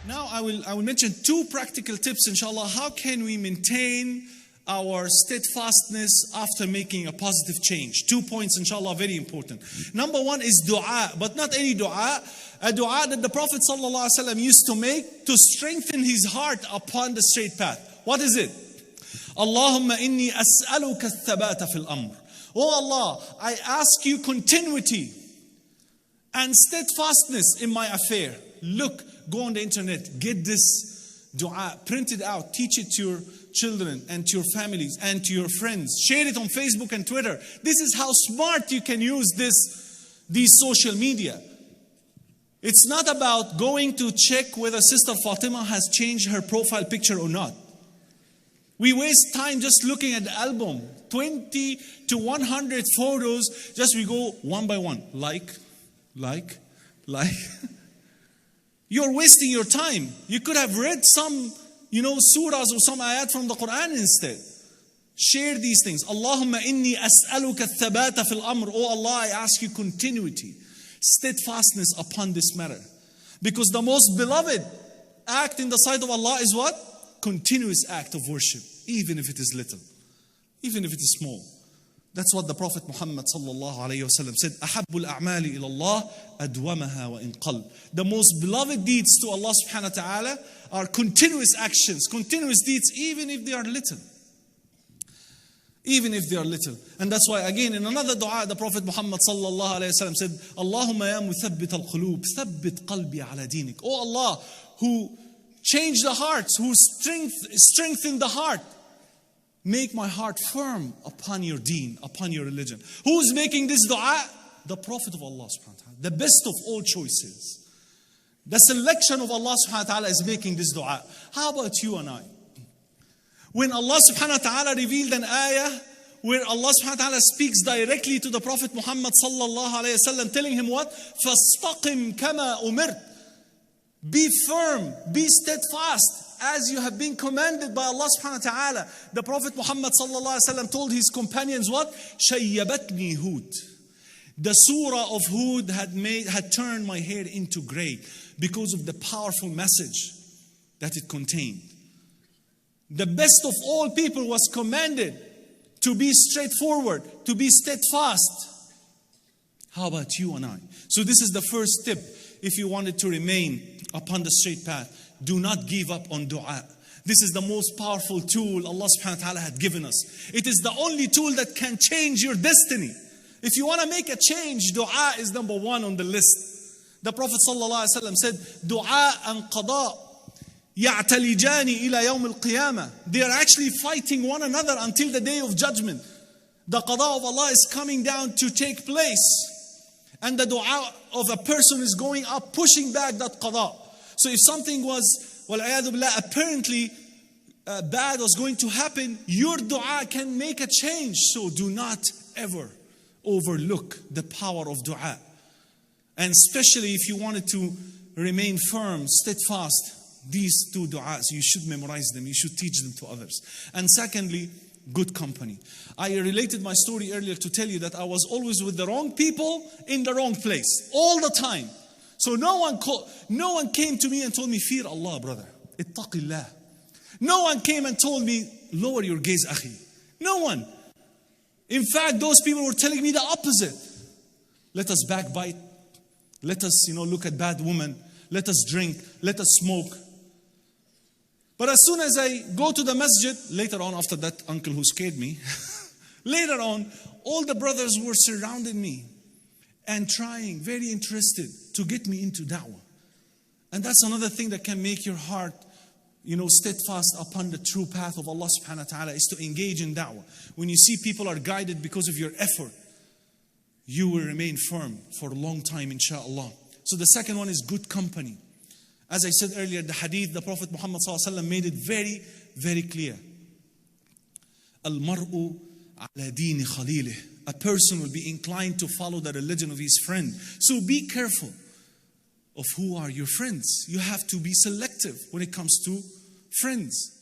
Now I will mention two practical tips, inshallah. How can we maintain our steadfastness after making a positive change? 2 points, inshallah, very important. Number one is dua, but not any dua. A dua that the Prophet ﷺ used to make to strengthen his heart upon the straight path. What is it? Allahumma inni as'aluka thabata fil amr. Oh Allah, I ask you continuity and steadfastness in my affair. Look, go on the internet, get this dua, print it out, teach it to your children and to your families and to your friends. Share it on Facebook and Twitter. This is how smart you can use these social media. It's not about going to check whether Sister Fatima has changed her profile picture or not. We waste time just looking at the album. 20 to 100 photos, just we go one by one. Like. You're wasting your time. You could have read some, surahs or some ayat from the Quran instead. Share these things. Allahumma inni as'aluka thabata fil amr. Oh Allah, I ask you continuity, steadfastness upon this matter. Because the most beloved act in the sight of Allah is what? Continuous act of worship, even if it is little, even if it is small. That's what the Prophet Muhammad sallallahu alayhi wasallam said. Ahabbul a'mali ila Allah adwamaha wa in qalb. The most beloved deeds to Allah subhanahu wa ta'ala are continuous actions, continuous deeds, even if they are little. Even if they are little. And that's why again in another dua the Prophet Muhammad sallallahu alayhi wasallam said, Allahumma ya muthabbit al-qulub, thabbit qalbi ala dinik. Oh Allah, who change the hearts, who strengthen the heart, make my heart firm upon your deen, upon your religion. Who's making this dua? The Prophet of Allah subhanahu wa ta'ala, the best of all choices. The selection of Allah subhanahu wa ta'ala is making this dua. How about you and I? When Allah subhanahu wa ta'ala revealed an ayah where Allah subhanahu wa ta'ala speaks directly to the Prophet Muhammad sallallahu alayhi wa sallam, telling him what? فَاسْتَقِمْ كَمَا أُمِرْتَ. Be firm, be steadfast, as you have been commanded by Allah subhanahu wa ta'ala. The Prophet Muhammad sallallahu alaihi wasallam told his companions what? Shayyabatni Hud. The surah of Hud had turned my hair into gray because of the powerful message that it contained. The best of all people was commanded to be straightforward, to be steadfast. How about you and I? So this is the first tip. If you wanted to remain upon the straight path, do not give up on dua. This is the most powerful tool Allah subhanahu wa ta'ala had given us. It is the only tool that can change your destiny. If you want to make a change, dua is number one on the list. The Prophet sallallahu alaihi wasallam said, dua and qada ya'talijani ila yawm al-qiyamah. They are actually fighting one another until the day of judgment. The qada of Allah is coming down to take place. And the dua of a person is going up, pushing back that qada. So if something was, apparently bad was going to happen, your dua can make a change. So do not ever overlook the power of dua. And especially if you wanted to remain firm, steadfast, these two du'as, you should memorize them, you should teach them to others. And secondly, good company. I related my story earlier to tell you that I was always with the wrong people in the wrong place, all the time. So no one came to me and told me, fear Allah, brother. Ittaqillah. No one came and told me, lower your gaze, akhi. No one. In fact, those people were telling me the opposite. Let us backbite. Let us, look at bad women. Let us drink. Let us smoke. But as soon as I go to the masjid, later on after that uncle who scared me, later on, all the brothers were surrounding me and trying, very interested, to get me into da'wah. And that's another thing that can make your heart, steadfast upon the true path of Allah subhanahu wa ta'ala, is to engage in da'wah. When you see people are guided because of your effort, you will remain firm for a long time, inshallah. So the second one is good company. As I said earlier, the hadith, the Prophet Muhammad ﷺ made it very, very clear. Al-mar'u ala dini khalilih. A person will be inclined to follow the religion of his friend. So be careful of who are your friends. You have to be selective when it comes to friends.